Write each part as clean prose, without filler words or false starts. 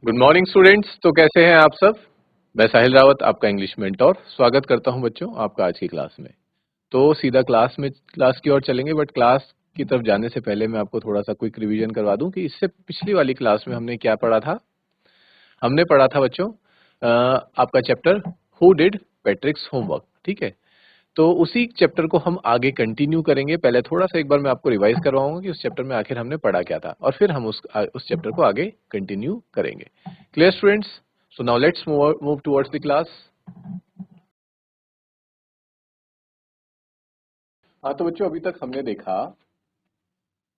Good morning students. तो कैसे हैं आप सब। मैं साहिल रावत, आपका इंग्लिश मेंटोर, स्वागत करता हूं बच्चों आपका आज की क्लास में। तो सीधा क्लास की ओर चलेंगे, बट क्लास की तरफ जाने से पहले मैं आपको थोड़ा सा क्विक रिवीजन करवा दूं कि इससे पिछली वाली क्लास में हमने क्या पढ़ा था। हमने पढ़ा था बच्चों आपका चैप्टर हु डिड पैट्रिक्स होमवर्क। ठीक है, तो उसी चैप्टर को हम आगे कंटिन्यू करेंगे। पहले थोड़ा सा एक बार मैं आपको रिवाइज करवाऊंगा कि उस चैप्टर में आखिर हमने पढ़ा क्या था, और फिर हम उस चैप्टर को आगे कंटिन्यू करेंगे। Clear students? So now let's move towards the class. हाँ तो बच्चों, अभी तक हमने देखा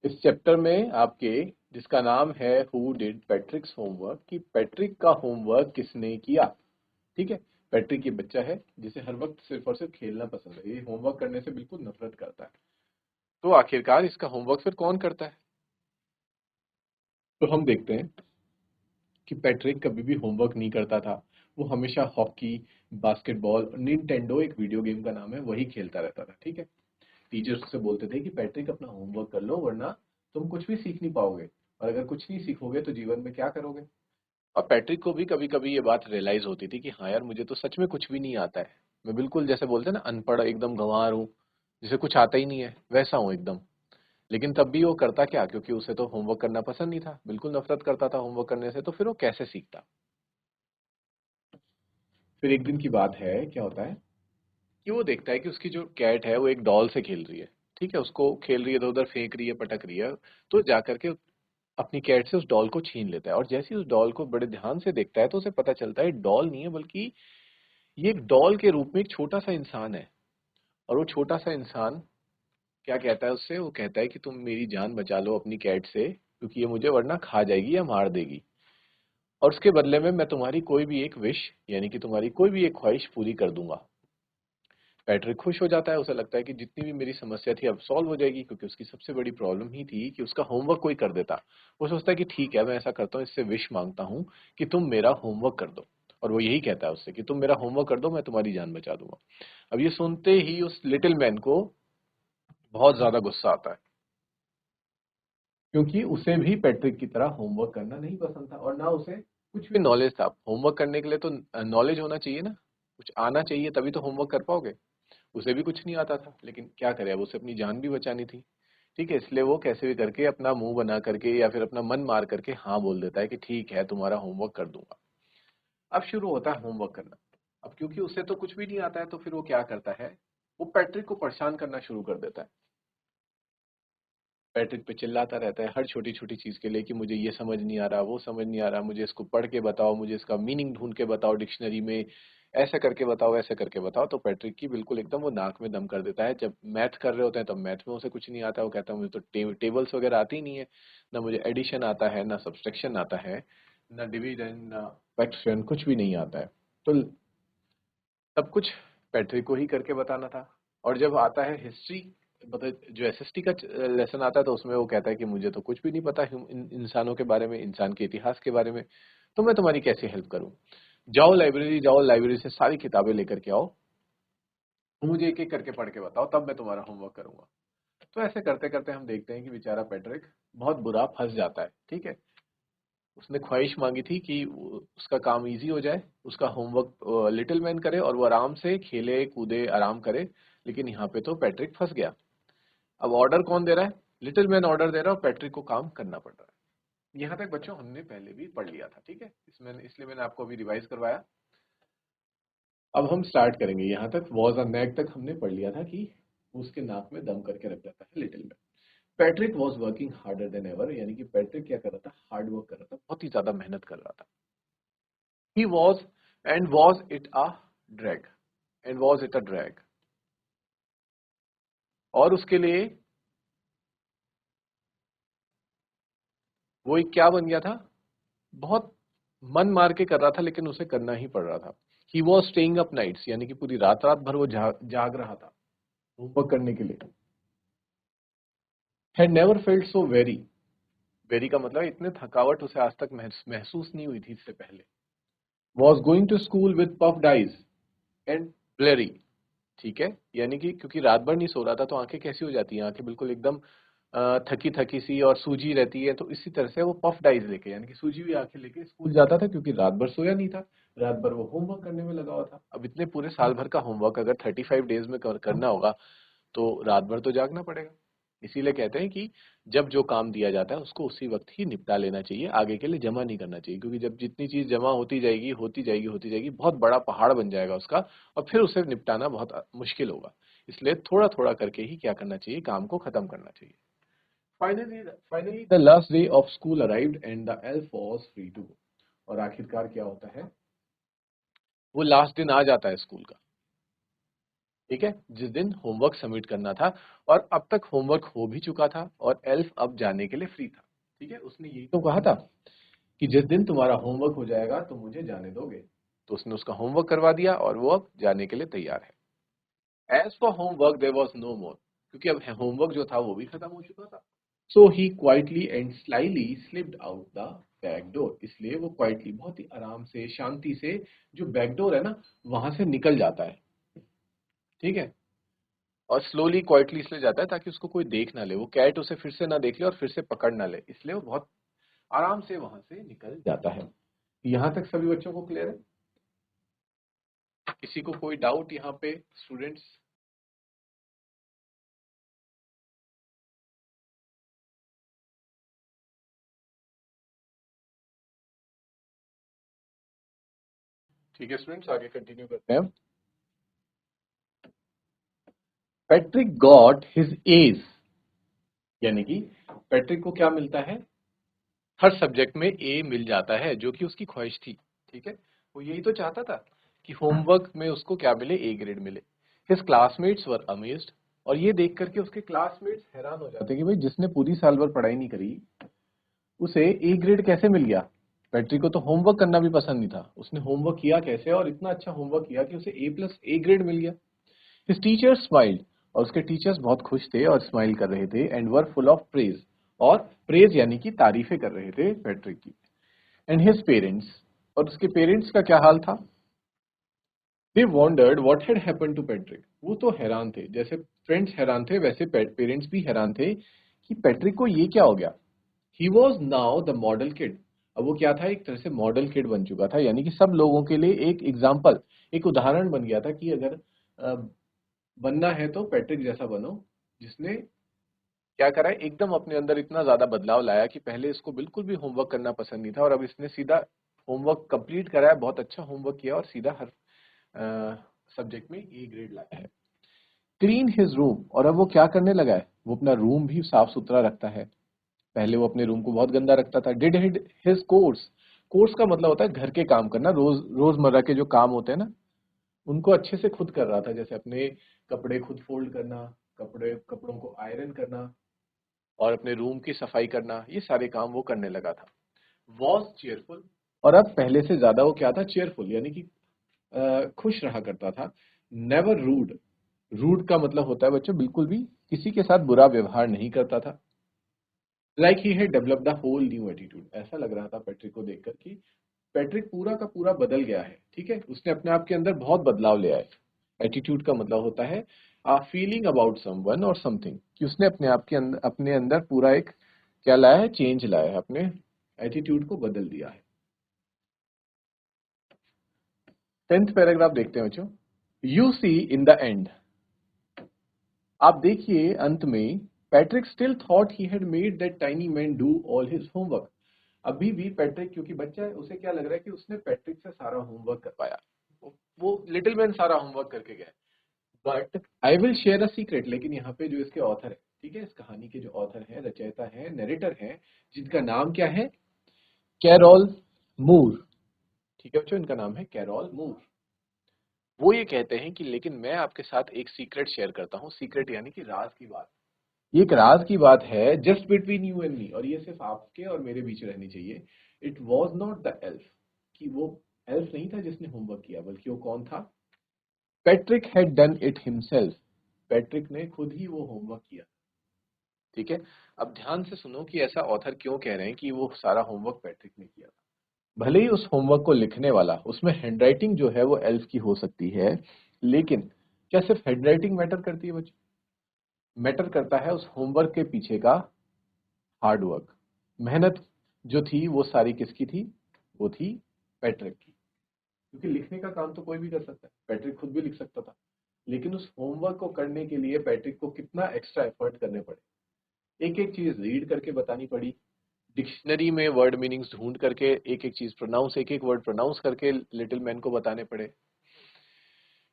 इस चैप्टर में आपके, जिसका नाम है हु डिड पैट्रिक्स होमवर्क, कि पैट्रिक का होमवर्क किसने किया। ठीक है, पैट्रिक ये बच्चा है जिसे हर वक्त सिर्फ और सिर्फ खेलना पसंद है, ये होमवर्क करने से बिल्कुल नफरत करता है। तो आखिरकार इसका होमवर्क फिर कौन करता है? तो हम देखते हैं कि पैट्रिक कभी भी होमवर्क नहीं करता था। वो हमेशा हॉकी, बास्केटबॉल, निंटेंडो एक वीडियो गेम का नाम है, वही खेलता रहता था। ठीक है, टीचर्स उससे बोलते थे कि पैट्रिक अपना होमवर्क कर लो, वरना तुम कुछ भी सीख नहीं पाओगे, और अगर कुछ नहीं सीखोगे तो जीवन में क्या करोगे। और पैट्रिक को भी कभी कभी ये बात रियलाइज होती थी कि हाँ यार, मुझे तो सच में कुछ भी नहीं आता है। मैं बिल्कुल, जैसे बोलते हैं ना, अनपढ़, एकदम गंवार हूँ, जिसे कुछ आता ही नहीं है, वैसा हूँ एकदम। लेकिन तब भी वो करता क्या, क्योंकि उसे तो होमवर्क करना पसंद नहीं था, बिल्कुल नफरत करता था होमवर्क करने से, तो फिर वो कैसे सीखता। फिर एक दिन की बात है, क्या होता है कि वो देखता है कि उसकी जो कैट है वो एक डॉल से खेल रही है। ठीक है, उसको खेल रही है, इधर उधर फेंक रही है, पटक रही है। तो जाकर के अपनी कैट से उस डॉल को छीन लेता है, और जैसे ही उस डॉल को बड़े ध्यान से देखता है तो उसे पता चलता है डॉल नहीं है, बल्कि ये एक डॉल के रूप में एक छोटा सा इंसान है। और वो छोटा सा इंसान क्या कहता है उससे, वो कहता है कि तुम मेरी जान बचा लो अपनी कैट से, क्योंकि ये मुझे वरना खा जाएगी या मार देगी। और उसके बदले में मैं तुम्हारी कोई भी एक विश, यानी कि तुम्हारी कोई भी एक ख्वाहिश पूरी कर दूंगा। पैट्रिक खुश हो जाता है, उसे लगता है कि जितनी भी मेरी समस्या थी अब सॉल्व हो जाएगी, क्योंकि उसकी सबसे बड़ी प्रॉब्लम ही थी कि उसका होमवर्क कोई कर देता। वो सोचता है कि ठीक है, मैं ऐसा करता हूँ, इससे विश मांगता हूँ कि तुम मेरा होमवर्क कर दो। और वो यही कहता है उससे कि तुम मेरा होमवर्क कर दो, मैं तुम्हारी जान बचा दूंगा। अब ये सुनते ही उस लिटिल मैन को बहुत ज्यादा गुस्सा आता है, क्योंकि उसे भी पैट्रिक की तरह होमवर्क करना नहीं पसंद था, और ना उसे कुछ भी नॉलेज था। होमवर्क करने के लिए तो नॉलेज होना चाहिए ना, कुछ आना चाहिए, तभी तो होमवर्क कर पाओगे। उसे भी कुछ नहीं आता था, लेकिन क्या करे, अब उसे अपनी जान भी बचानी थी। ठीक है, इसलिए वो कैसे भी करके अपना मुंह बना करके या फिर अपना मन मार करके हाँ बोल देता है कि ठीक है, तुम्हारा होमवर्क कर दूंगा। अब शुरू होता है होमवर्क करना। अब क्योंकि उसे तो कुछ भी नहीं आता है, तो फिर वो क्या करता है, वो पैट्रिक को परेशान करना शुरू कर देता है। पैट्रिक पे चिल्लाता रहता है हर छोटी छोटी चीज के लिए कि मुझे ये समझ नहीं आ रहा, वो समझ नहीं आ रहा, मुझे इसको पढ़ के बताओ, मुझे इसका मीनिंग ढूंढ के बताओ डिक्शनरी में, ऐसा करके बताओ, ऐसा करके बताओ। तो पैट्रिक की बिल्कुल एकदम वो नाक में दम कर देता है। जब मैथ कर रहे होते हैं तब मैथ में उसे कुछ नहीं आता, वो कहता है मुझे तो टेबल्स वगैरह आती ही नहीं है, ना मुझे एडिशन आता है, ना सब्सट्रैक्शन आता है, ना डिवीजन, ना फ्रैक्शन, कुछ भी नहीं आता है। तो सब कुछ पैट्रिक को ही करके बताना था। और जब आता है हिस्ट्री, मतलब जो एसएसटी का लेसन आता है, तो उसमें वो कहता है कि मुझे तो कुछ भी नहीं पता इंसानों के बारे में, इंसान के इतिहास के बारे में, तो मैं तुम्हारी कैसे हेल्प करूं। जाओ लाइब्रेरी, जाओ लाइब्रेरी से सारी किताबें लेकर के आओ, मुझे एक एक करके पढ़ के बताओ, तब मैं तुम्हारा होमवर्क करूंगा। तो ऐसे करते करते हम देखते हैं कि बेचारा पैट्रिक बहुत बुरा फंस जाता है। ठीक है, उसने ख्वाहिश मांगी थी कि उसका काम इजी हो जाए, उसका होमवर्क लिटिल मैन करे और वो आराम से खेले कूदे आराम करे। लेकिन यहाँ पे तो पैट्रिक फंस गया। अब ऑर्डर कौन दे रहा है? लिटिल मैन ऑर्डर दे रहा है और पैट्रिक को काम करना पड़ रहा है। यहाँ तक बच्चों हमने पहले भी पढ़ लिया था। ठीक है, इसमें इसलिए मैंने आपको अभी रिवाइज करवाया। अब हम स्टार्ट करेंगे। यहाँ तक वॉज और नेक तक हमने पढ़ लिया था कि उसके नाक में दम करके रख देता है little man. Patrick was working harder than ever, यानी कि पैट्रिक क्या कर रहा था, हार्ड वर्क कर रहा था, बहुत ही ज्यादा मेहनत कर रहा था। He was, and was it a drag? And was it a drag? और उसके लिए वो एक क्या बन गया था, बहुत मन मार के कर रहा था, लेकिन उसे करना ही पड़ रहा था। He was staying up nights, यानी कि पूरी रात रात भर वो जाग रहा था होमवर्क करने के लिए। Had never felt so very, very का मतलब इतने थकावट उसे आज तक महसूस नहीं हुई थी इससे पहले। Was going to school with puffed eyes and blurry, ठीक है, यानी कि क्योंकि रात भर नहीं सो रहा था तो आंखें कैसी हो जाती हैं, आंखें बिल्कुल एकदम थकी थकी सी और सूजी रहती है, तो इसी तरह से वो पफ डाइज लेके, यानी कि सूजी हुई आंखें लेके स्कूल जाता था, क्योंकि रात भर सोया नहीं था, रात भर वो होमवर्क करने में लगा हुआ था। अब इतने पूरे साल भर का होमवर्क अगर 35 डेज में करना होगा, तो रात भर तो जागना पड़ेगा। इसीलिए कहते हैं कि जब जो काम दिया जाता है उसको उसी वक्त ही निपटा लेना चाहिए, आगे के लिए जमा नहीं करना चाहिए, क्योंकि जब जितनी चीज जमा होती जाएगी होती जाएगी होती जाएगी, बहुत बड़ा पहाड़ बन जाएगा उसका, और फिर उसे निपटाना बहुत मुश्किल होगा। इसलिए थोड़ा थोड़ा करके ही क्या करना चाहिए, काम को खत्म करना चाहिए। Finally the last day of school arrived and the elf was free to go. और आखिरकार क्या होता है, वो लास्ट दिन आ जाता है स्कूल का, ठीक है, जिस दिन होमवर्क सबमिट करना था, और अब तक होमवर्क हो भी चुका था और एल्फ अब जाने के लिए फ्री था। ठीक है, उसने यही तो कहा था कि जिस दिन तुम्हारा होमवर्क हो जाएगा तो मुझे जाने दोगे। तो उसने उसका होमवर्क करवा दिया और वो अब जाने के लिए तैयार है। As for homework there was no more, क्योंकि अब होमवर्क जो था वो भी खत्म हो चुका था। So he quietly and slyly slipped out the back door, इसलिए वो क्वाइटली, बहुत ही आराम से, शांति से, जो बैक डोर है ना, वहां से निकल जाता है। ठीक है, और स्लोली क्वाइटली इसलिए जाता है ताकि उसको कोई देख ना ले, वो कैट उसे फिर से ना देख ले और फिर से पकड़ ना ले, इसलिए वो बहुत आराम से वहां से निकल जाता है। यहां तक सभी बच्चों को क्लियर है? किसी को कोई डाउट यहाँ पे स्टूडेंट्स? ठीक है स्टूडेंट्स, आगे कंटिन्यू करते हैं। पैट्रिक गॉट हिज एज, यानी कि पैट्रिक को क्या मिलता है, हर सब्जेक्ट में ए मिल जाता है, जो कि उसकी ख्वाहिश थी। ठीक है, वो यही तो चाहता था कि होमवर्क में उसको क्या मिले, ए ग्रेड मिले। हिज क्लासमेट्स वर अमेज्ड, और ये देख करके उसके क्लासमेट्स हैरान हो जाते कि भाई जिसने पूरी साल भर पढ़ाई नहीं करी उसे ए ग्रेड कैसे मिल गया। पैट्रिक को तो होमवर्क करना भी पसंद नहीं था, उसने होमवर्क किया कैसे, और इतना अच्छा होमवर्क किया कि उसे ए ग्रेड मिल गया। हिज टीचर्स स्माइल्ड, और उसके टीचर्स बहुत खुश थे और स्माइल कर रहे थे, and were full of praise, और प्रेज यानी कि तारीफें कर रहे थे पैट्रिक की। एंड हिज पेरेंट्स, और उसके पेरेंट्स का क्या हाल था, they wondered what had happened to Patrick, वो तो हैरान थे, जैसे फ्रेंड्स हैरान थे वैसे पेरेंट्स भी हैरान थे कि पैट्रिक को ये क्या हो गया। He was now the model kid, अब वो क्या था, एक तरह से मॉडल किड बन चुका था, यानी कि सब लोगों के लिए एक एग्जाम्पल, एक उदाहरण बन गया था कि अगर अ, बनना है तो पैट्रिक जैसा बनो, जिसने क्या करा है, एकदम अपने अंदर इतना ज्यादा बदलाव लाया कि पहले इसको बिल्कुल भी होमवर्क करना पसंद नहीं था, और अब इसने सीधा होमवर्क कंप्लीट करा है, बहुत अच्छा होमवर्क किया और सीधा हर सब्जेक्ट में ए ग्रेड लाया है। क्लीन हिज रूम, और अब वो क्या करने लगा है, वो अपना रूम भी साफ सुथरा रखता है। पहले वो अपने रूम को बहुत गंदा रखता था। डिड हिज कोर्स, कोर्स का मतलब होता है घर के काम करना, रोजमर्रा के जो काम होते हैं ना, उनको अच्छे से खुद कर रहा था, जैसे अपने कपड़े खुद फोल्ड करना, कपड़ों को आयरन करना, और अपने रूम की सफाई करना, ये सारे काम वो करने लगा था। वॉज चेयरफुल, और अब पहले से ज्यादा वो क्या था, चेयरफुल, यानी कि खुश रहा करता था। नेवर रूड, रूड का मतलब होता है बच्चों बिल्कुल भी किसी के साथ बुरा व्यवहार नहीं करता था। Like he had developed the whole new attitude, ऐसा लग रहा था पैट्रिक को देखकर कि पैट्रिक पूरा का पूरा बदल गया है। ठीक है, उसने अपने आप के अंदर बहुत बदलाव ले आया। एटीट्यूड का मतलब होता है फीलिंग अबाउट समवन और समथिंग, कि उसने अपने आप के अंदर, अपने अंदर पूरा एक क्या लाया है, चेंज लाया है, अपने एटीट्यूड को बदल दिया है। 10th पैराग्राफ देखते हैं बच्चों। You see in the end, आप देखिए अंत में, Patrick still thought he had made that tiny man do all his homework. अभी भी पैट्रिक, क्योंकि बच्चा है, उसे क्या लग रहा है कि उसने पैट्रिक से सारा होमवर्क करवाया, वो लिटिल मैन सारा होमवर्क करके गया। But I will share a secret, लेकिन यहाँ पे जो इसके ऑथर है, ठीक है, इस कहानी के जो ऑथर है, रचयिता है, नरेटर है, जिनका नाम क्या है, कैरोल मूर। ठीक है बच्चों, इनका नाम है कैरोल मूर। वो ये कहते हैं कि लेकिन मैं आपके साथ एक सीक्रेट शेयर करता हूँ, सीक्रेट यानी कि राज की बात। ये एक राज की बात है, just between you and me, और ये सिर्फ आपके और मेरे बीच रहनी चाहिए। It was not the elf, कि वो एल्फ नहीं था जिसने होमवर्क किया, बल्कि वो कौन था, Patrick had done it himself, Patrick ने खुद ही वो होमवर्क किया। ठीक है, अब ध्यान से सुनो कि ऐसा ऑथर क्यों कह रहे हैं कि वो सारा होमवर्क पैट्रिक ने किया था। भले ही उस होमवर्क को लिखने वाला, उसमें हैंडराइटिंग जो है वो एल्फ की हो सकती है, लेकिन क्या सिर्फ हैंडराइटिंग मैटर करती है बच्चों? मैटर करता है उस होमवर्क के पीछे का हार्ड वर्क। मेहनत जो थी वो सारी किसकी थी? वो थी पैट्रिक की। क्योंकि लिखने का काम तो कोई भी कर सकता है, पैट्रिक खुद भी लिख सकता था, लेकिन उस होमवर्क को करने के लिए पैट्रिक को कितना एक्स्ट्रा एफर्ट करने पड़े। एक एक चीज रीड करके बतानी पड़ी, डिक्शनरी में वर्ड मीनिंग्स ढूंढ करके एक एक चीज प्रोनाउंस, एक एक वर्ड प्रोनाउंस करके लिटिल मैन को बताने पड़े।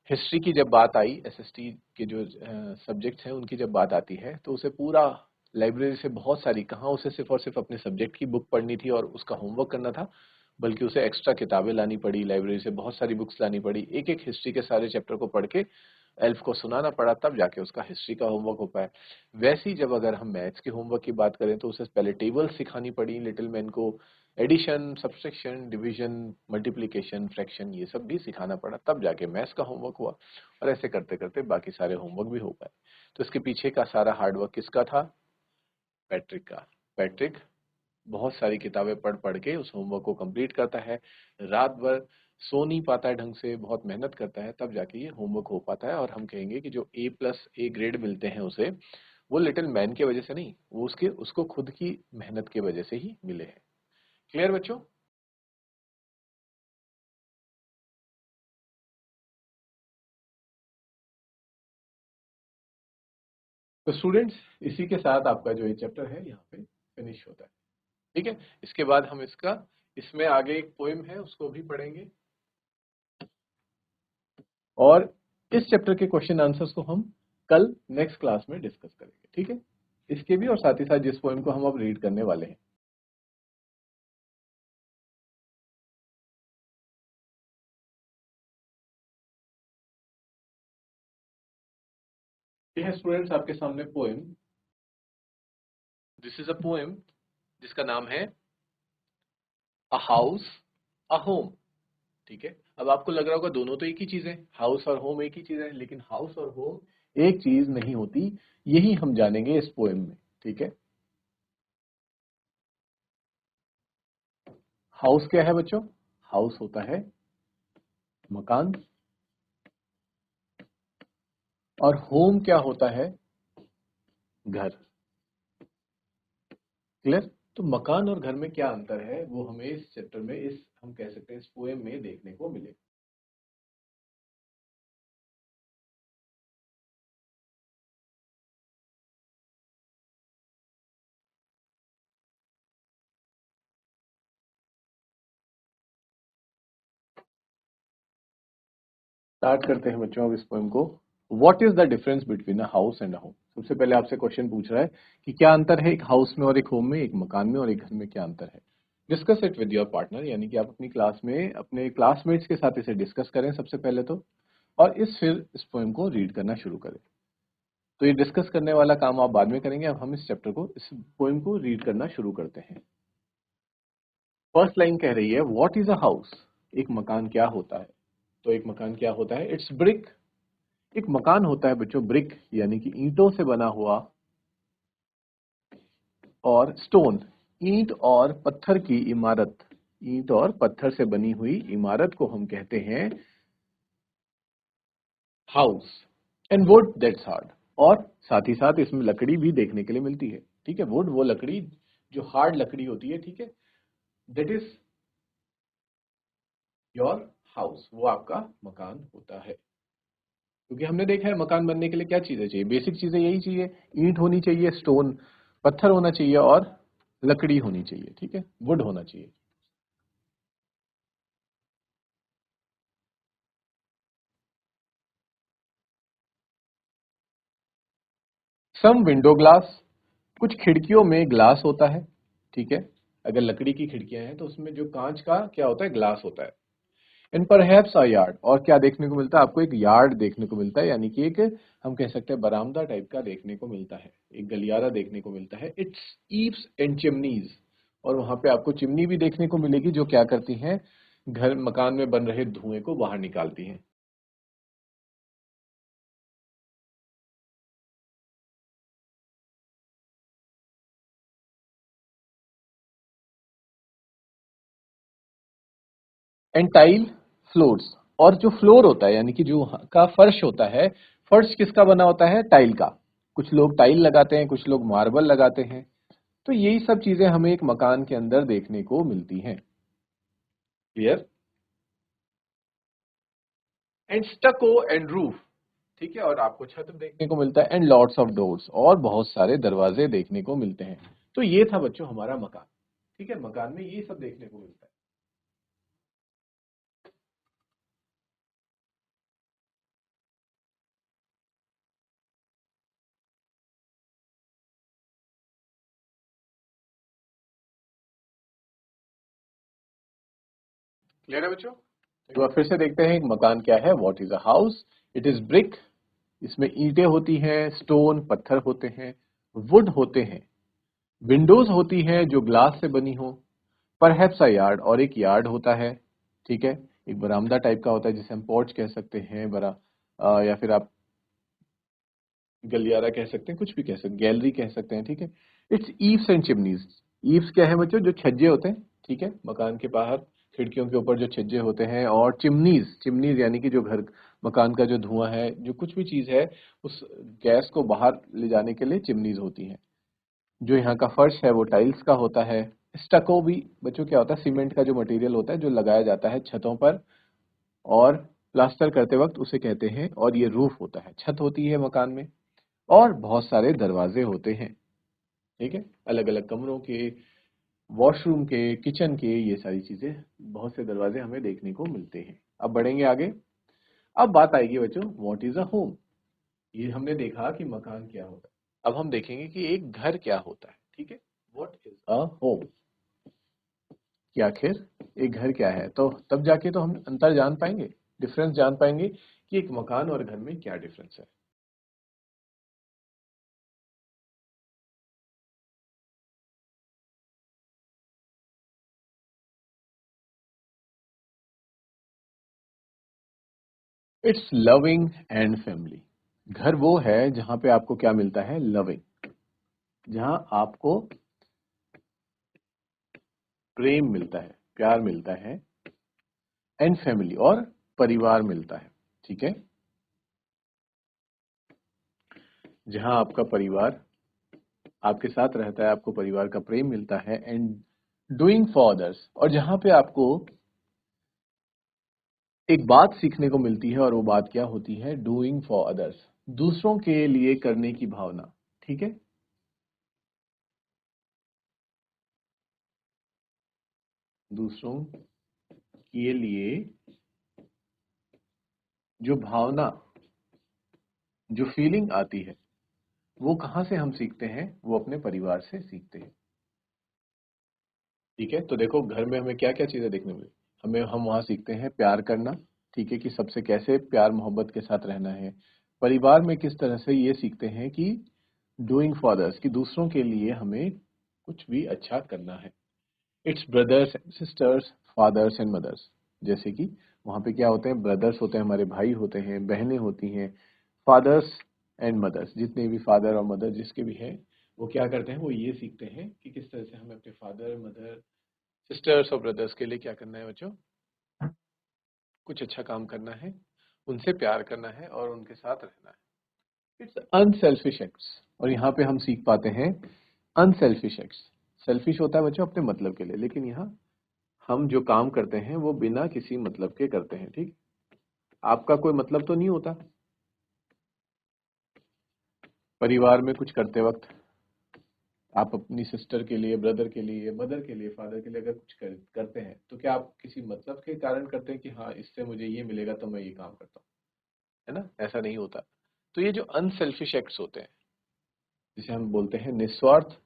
हिस्ट्री की जब बात आई, एसएसटी के जो सब्जेक्ट्स हैं उनकी जब बात आती है, तो उसे पूरा लाइब्रेरी से बहुत सारी, कहाँ उसे सिर्फ और सिर्फ अपने सब्जेक्ट की बुक पढ़नी थी और उसका होमवर्क करना था, बल्कि उसे एक्स्ट्रा किताबें लानी पड़ी, लाइब्रेरी से बहुत सारी बुक्स लानी पड़ी, एक एक हिस्ट्री के सारे चैप्टर को पढ़ के एल्फ को सुनाना पड़ा, तब जाके उसका हिस्ट्री का होमवर्क हो पाया। वैसे ही जब अगर हम मैथ्स के होमवर्क की बात करें तो उसे पहले टेबल सिखानी पड़ी लिटिल मैन को, addition, subtraction, division, multiplication, fraction, ये सब भी सिखाना पड़ा, तब जाके मैथ्स का होमवर्क हुआ। और ऐसे करते करते बाकी सारे होमवर्क भी हो पाए। तो इसके पीछे का सारा हार्डवर्क किसका था? पैट्रिक का। पैट्रिक बहुत सारी किताबें पढ़ पढ़ के उस होमवर्क को कंप्लीट करता है, रात भर सो नहीं पाता है ढंग से, बहुत मेहनत करता है, तब जाके ये होमवर्क हो पाता है। और हम कहेंगे कि जो A+ ग्रेड मिलते हैं उसे, वो लिटिल मैन की वजह से नहीं, वो उसको खुद की मेहनत की वजह से ही मिले हैं। क्लियर बच्चों? तो स्टूडेंट्स, इसी के साथ आपका जो ये चैप्टर है यहाँ पे फिनिश होता है। ठीक है, इसके बाद हम इसमें आगे एक पोएम है उसको भी पढ़ेंगे, और इस चैप्टर के क्वेश्चन आंसर्स को हम कल नेक्स्ट क्लास में डिस्कस करेंगे। ठीक है, इसके भी और साथ ही साथ जिस पोएम को हम अब रीड करने वाले हैं। ये है स्टूडेंट्स आपके सामने poem. This is a poem जिसका नाम है अ हाउस अ होम। ठीक है, अब आपको लग रहा होगा दोनों तो एक ही चीज है, हाउस और होम एक ही चीज है, लेकिन हाउस और होम एक चीज नहीं होती, यही हम जानेंगे इस पोएम में। ठीक है, हाउस क्या है बच्चों? हाउस होता है मकान, और होम क्या होता है? घर। क्लियर? तो मकान और घर में क्या अंतर है वो हमें इस चैप्टर में, इस हम कह सकते हैं इस पोएम में देखने को मिले। स्टार्ट करते हैं बच्चों अब इस पोएम को। What is the difference between a house and a home? सबसे पहले आपसे क्वेश्चन पूछ रहा है कि क्या अंतर है एक हाउस में और एक होम में, एक मकान में और एक घर में, क्या अंतर है? Discuss it with your partner, यानी कि आप अपनी क्लास में अपने क्लासमेट्स के साथ इसे डिस्कस करें सबसे पहले तो, और फिर इस पोएम को रीड करना शुरू करें। तो ये डिस्कस करने वाला काम आप बाद में करेंगे, अब हम इस चैप्टर को, इस पोएम को रीड करना शुरू करते हैं। फर्स्ट लाइन कह रही है व्हाट इज अ हाउस? एक मकान क्या होता है? तो एक मकान क्या होता है? It's brick. एक मकान होता है बच्चों ब्रिक, यानी कि ईंटों से बना हुआ, और स्टोन, ईंट और पत्थर की इमारत, ईंट और पत्थर से बनी हुई इमारत को हम कहते हैं house. And would that's hard, और साथ ही साथ इसमें लकड़ी भी देखने के लिए मिलती है। ठीक है, वुड वो लकड़ी जो हार्ड लकड़ी होती है। ठीक है, दैट इज योर हाउस, वो आपका मकान होता है। क्योंकि हमने देखा है मकान बनने के लिए क्या चीजें चाहिए, बेसिक चीजें यही चाहिए, ईंट होनी चाहिए, स्टोन पत्थर होना चाहिए, और लकड़ी होनी चाहिए। ठीक है, वुड होना चाहिए। सम विंडो ग्लास, कुछ खिड़कियों में ग्लास होता है। ठीक है, अगर लकड़ी की खिड़कियां हैं तो उसमें जो कांच का क्या होता है, ग्लास होता है। इन परहैप्स अ यार्ड, और क्या देखने को मिलता है आपको? एक यार्ड देखने को मिलता है, यानी कि एक, हम कह सकते हैं बरामदा टाइप का देखने को मिलता है, एक गलियारा देखने को मिलता है। इट्स ईव्स एंड चिमनीज, और वहां पे आपको चिमनी भी देखने को मिलेगी जो क्या करती हैं, घर मकान में बन रहे धुएं को बाहर निकालती हैं। एंड टाइल फ्लोर्स, और जो फ्लोर होता है यानी कि जो का फर्श होता है, फर्श किसका बना होता है? टाइल का। कुछ लोग टाइल लगाते हैं, कुछ लोग मार्बल लगाते हैं। तो यही सब चीजें हमें एक मकान के अंदर देखने को मिलती हैं। क्लियर? एंड स्टको एंड रूफ, ठीक है, और आपको छत देखने को मिलता है, एंड लॉट्स ऑफ डोर्स, और बहुत सारे दरवाजे देखने को मिलते हैं। तो ये था बच्चों हमारा मकान। ठीक है, मकान में ये सब देखने को मिलता है। क्लियर है बच्चों? एक बार फिर से देखते हैं मकान क्या है। What is a house? It is brick. इसमें ईंटें होती हैं, स्टोन पत्थर होते हैं, वुड होते हैं, विंडोज होती हैं जो ग्लास से बनी हो, परहैप्स अ यार्ड, और एक यार्ड होता है। ठीक है, एक बरामदा टाइप का होता है जिसे हम पोर्च कह सकते हैं, या फिर आप गलियारा कह सकते हैं, कुछ भी कह सकते हैं, गैलरी कह सकते हैं। ठीक है, it's eaves and chimneys. Eaves क्या है बच्चों? जो छज्जे होते हैं। ठीक है, मकान के बाहर खिड़कियों के ऊपर जो छज्जे होते हैं, और चिमनीज, चिमनीज यानी कि जो घर मकान का जो धुआं है, जो कुछ भी चीज है, उस गैस को बाहर ले जाने के लिए चिमनीज होती हैं। जो यहाँ का फर्श है वो टाइल्स का होता है। स्टको भी बच्चों क्या होता है? सीमेंट का जो मटेरियल होता है जो लगाया जाता है छतों पर, और प्लास्टर करते वक्त उसे कहते हैं। और ये रूफ होता है, छत होती है मकान में, और बहुत सारे दरवाजे होते हैं। ठीक है, अलग अलग कमरों के, वॉशरूम के, किचन के, ये सारी चीजें, बहुत से दरवाजे हमें देखने को मिलते हैं। अब बढ़ेंगे आगे। अब बात आएगी बच्चों, व्हाट इज अ होम? ये हमने देखा कि मकान क्या होता है। अब हम देखेंगे कि एक घर क्या होता है। ठीक है, व्हाट इज अ होम, कि आखिर एक घर क्या है। तो तब जाके तो हम अंतर जान पाएंगे, डिफरेंस जान पाएंगे कि एक मकान और घर में क्या डिफरेंस है। It's loving and family. घर वो है जहां पे आपको क्या मिलता है? लविंग, जहां आपको प्रेम मिलता है, प्यार मिलता है, एंड फैमिली, और परिवार मिलता है। ठीक है, जहां आपका परिवार आपके साथ रहता है, आपको परिवार का प्रेम मिलता है, एंड डूइंग फॉर अदर्स, और जहां पे आपको एक बात सीखने को मिलती है, और वो बात क्या होती है? डूइंग फॉर अदर्स, दूसरों के लिए करने की भावना। ठीक है, दूसरों के लिए जो भावना, जो फीलिंग आती है, वो कहाँ से हम सीखते हैं? वो अपने परिवार से सीखते हैं। ठीक है, तो देखो घर में हमें क्या क्या चीजें देखने मिली। हम वहाँ सीखते हैं प्यार करना। ठीक है, कि सबसे कैसे प्यार मोहब्बत के साथ रहना है। परिवार में किस तरह से ये सीखते हैं कि डूइंग फॉर अदर्स, कि दूसरों के लिए हमें कुछ भी अच्छा करना है। It's brothers and sisters, fathers and mothers. जैसे कि वहाँ पे क्या होते हैं? ब्रदर्स होते हैं, हमारे भाई होते हैं, बहनें होती हैं, फादर्स एंड मदर्स, जितने भी फादर और मदर जिसके भी हैं, वो क्या करते हैं? वो ये सीखते हैं कि किस तरह से हमें अपने फादर, मदर, सिस्टर्स और ब्रदर्स के लिए क्या करना है बच्चों? कुछ अच्छा काम करना है, उनसे प्यार करना है, और उनके साथ रहना है। It's unselfish acts. और यहाँ पे हम सीख पाते हैं अनसेल्फिश एक्ट्स। सेल्फिश होता है बच्चों अपने मतलब के लिए, लेकिन यहाँ हम जो काम करते हैं वो बिना किसी मतलब के करते हैं। ठीक, आपका कोई मतलब तो नहीं होता परिवार में कुछ करते वक्त। आप अपनी सिस्टर के लिए, ब्रदर के लिए, मदर के लिए, फादर के लिए अगर कुछ करते हैं, तो क्या आप किसी मतलब के कारण करते हैं कि हाँ इससे मुझे ये मिलेगा तो मैं ये काम करता हूँ? है ना, ऐसा नहीं होता। तो ये जो अनसेल्फिश एक्ट्स होते हैं, जिसे हम बोलते हैं निस्वार्थ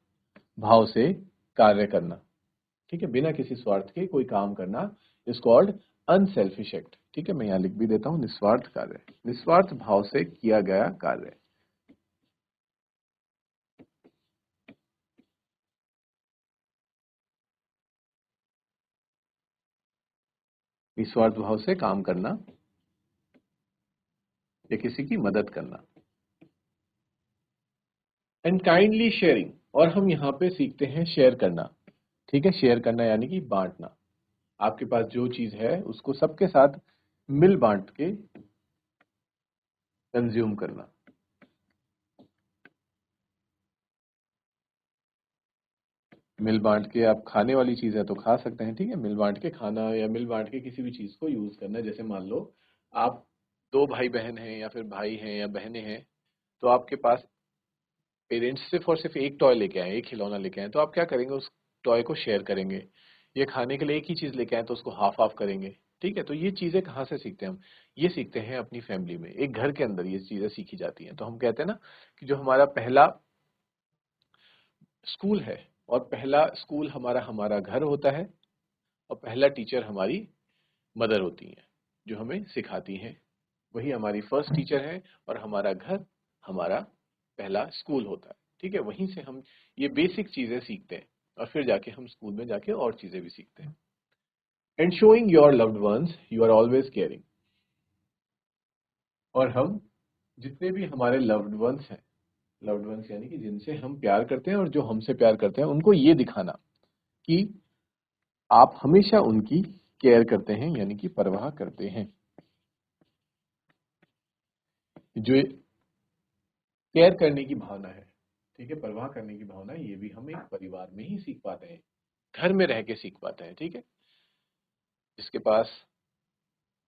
भाव से कार्य करना। ठीक है, बिना किसी स्वार्थ के कोई काम करना, इज कॉल्ड अनसेल्फिश एक्ट। ठीक है, मैं यहाँ लिख भी देता हूँ, निस्वार्थ कार्य, निस्वार्थ भाव से किया गया कार्य। निस्वार्थ भाव से काम करना या किसी की मदद करना। एंड काइंडली शेयरिंग, और हम यहाँ पे सीखते हैं शेयर करना। ठीक है, शेयर करना यानी कि बांटना। आपके पास जो चीज है उसको सबके साथ मिल बांट के कंज्यूम करना। मिल बांट के आप खाने वाली चीज़ है तो खा सकते हैं, ठीक है। मिल बांट के खाना या मिल बांट के किसी भी चीज़ को यूज़ करना। जैसे मान लो आप दो भाई बहन हैं या फिर भाई हैं या बहनें हैं, तो आपके पास पेरेंट्स सिर्फ और सिर्फ एक टॉय लेके आए, एक खिलौना लेके आए, तो आप क्या करेंगे, उस टॉय को शेयर करेंगे। ये खाने के लिए एक ही चीज़ लेके आए तो उसको हाफ हाफ करेंगे, ठीक है। तो ये चीज़ें कहाँ से सीखते हैं हम? ये सीखते हैं अपनी फैमिली में, एक घर के अंदर ये चीज़ें सीखी जाती हैं। तो हम कहते हैं ना कि जो हमारा पहला स्कूल है, और पहला स्कूल हमारा हमारा घर होता है, और पहला टीचर हमारी मदर होती हैं जो हमें सिखाती हैं। वही हमारी फर्स्ट टीचर है, और हमारा घर हमारा पहला स्कूल होता है, ठीक है। वहीं से हम ये बेसिक चीजें सीखते हैं, और फिर जाके हम स्कूल में जाके और चीजें भी सीखते हैं। And showing your loved ones you are always caring. और हम जितने भी हमारे लव्ड वंस हैं, लव्ड वंस यानी कि जिनसे हम प्यार करते हैं और जो हमसे प्यार करते हैं, उनको ये दिखाना कि आप हमेशा उनकी केयर करते हैं, यानी कि परवाह करते हैं। जो केयर करने की भावना है, ठीक है, परवाह करने की भावना, ये भी हम एक परिवार में ही सीख पाते हैं, घर में रह के सीख पाते हैं, ठीक है। जिसके पास,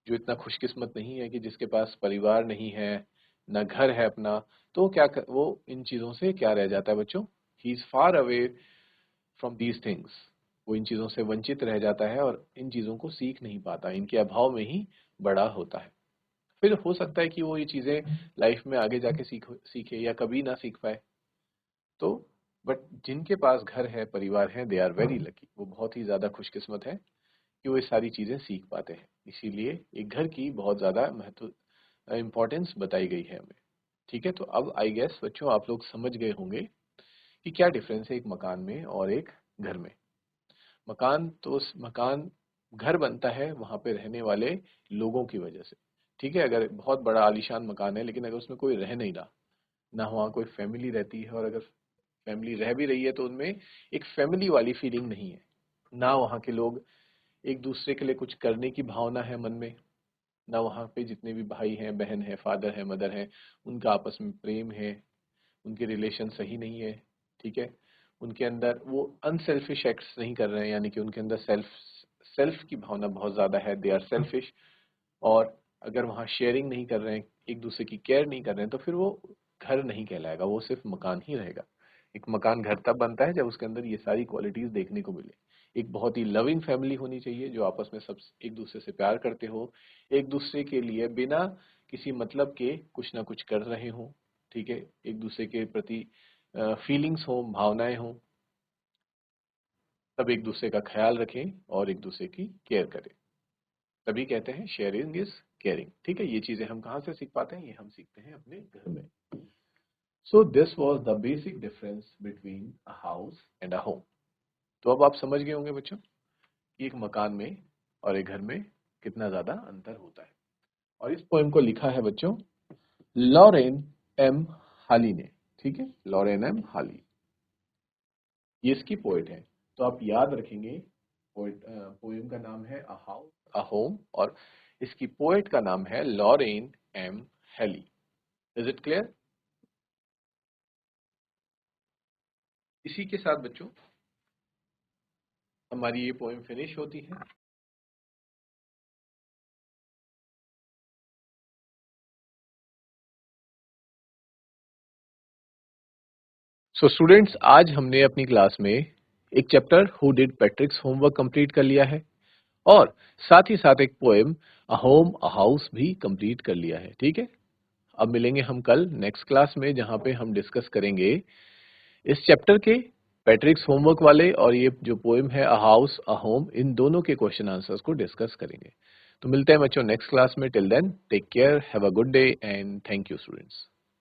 जो इतना खुशकिस्मत नहीं है कि जिसके पास परिवार नहीं है, ना घर है अपना, तो वो इन चीजों से क्या रह जाता है बच्चों? He is far away from these things. वो इन चीजों से वंचित रह जाता है और इन चीजों को सीख नहीं पाता, इनके अभाव में ही बड़ा होता है। फिर हो सकता है कि वो ये चीजें लाइफ में आगे जाके सीखे या कभी ना सीख पाए। तो बट जिनके पास घर है, परिवार है, दे आर वेरी लकी, वो बहुत ही ज्यादा खुशकिस्मत है कि वो ये सारी चीजें सीख पाते हैं। इसीलिए एक घर की बहुत ज्यादा महत्व, इंपॉर्टेंस बताई गई है हमें, ठीक है। तो अब आई गेस बच्चों आप लोग समझ गए होंगे कि क्या डिफरेंस है एक मकान में और एक घर में। मकान तो उस मकान, घर बनता है वहां पे रहने वाले लोगों की वजह से, ठीक है। अगर बहुत बड़ा आलीशान मकान है लेकिन अगर उसमें कोई रह नहीं रहा, ना वहाँ कोई फैमिली रहती है, और अगर फैमिली रह भी रही है तो उनमें एक फैमिली वाली फीलिंग नहीं है, ना वहाँ के लोग एक दूसरे के लिए कुछ करने की भावना है मन में, ना वहाँ पे जितने भी भाई हैं, बहन है, फादर है, मदर है, उनका आपस में प्रेम है, उनके रिलेशन सही नहीं है, ठीक है। उनके अंदर वो अनसेल्फिश एक्ट्स नहीं कर रहे हैं, यानी कि उनके अंदर सेल्फ सेल्फ की भावना बहुत ज्यादा है, दे आर सेल्फिश। और अगर वहाँ शेयरिंग नहीं कर रहे हैं, एक दूसरे की केयर नहीं कर रहे हैं, तो फिर वो घर नहीं कहलाएगा, वो सिर्फ मकान ही रहेगा। एक मकान घर तब बनता है जब उसके अंदर ये सारी क्वालिटीज देखने को मिले। एक बहुत ही लविंग फैमिली होनी चाहिए जो आपस में सब एक दूसरे से प्यार करते हो, एक दूसरे के लिए बिना किसी मतलब के कुछ ना कुछ कर रहे हो, ठीक है। एक दूसरे के प्रति फीलिंग्स हो, भावनाएं हो, सब एक दूसरे का ख्याल रखें और एक दूसरे की केयर करें। तभी कहते हैं शेयरिंग इज केयरिंग, ठीक है। ये चीजें हम कहाँ से सीख पाते हैं? ये हम सीखते हैं अपने घर में। So this was the basic difference between a house and a home. तो अब आप समझ गए होंगे बच्चों कि एक मकान में और एक घर में कितना ज्यादा अंतर होता है। और इस पोएम को लिखा है बच्चों लॉरेन एम हाली ने, ठीक है, लॉरेन एम हाली, ये इसकी पोएट है। तो आप याद रखेंगे, पोएट, पोएम का नाम है अ हाउस अ होम, और इसकी पोएट का नाम है Lauren M Hailey. Is it clear? इसी के साथ बच्चों हमारी ये पोएम फिनिश होती है। सो स्टूडेंट्स, आज हमने अपनी क्लास में एक chapter who did पैट्रिक्स homework complete कर लिया है, और साथ ही साथ एक poem a home a house भी कंप्लीट कर लिया है, ठीक है। अब मिलेंगे हम कल नेक्स्ट क्लास में, जहां पे हम डिस्कस करेंगे इस चैप्टर के पैट्रिक्स होमवर्क वाले और ये जो पोएम है अ हाउस अ होम, इन दोनों के क्वेश्चन आंसर्स को डिस्कस करेंगे। तो मिलते हैं बच्चों नेक्स्ट क्लास में। Till then take care, have a good day and thank you students.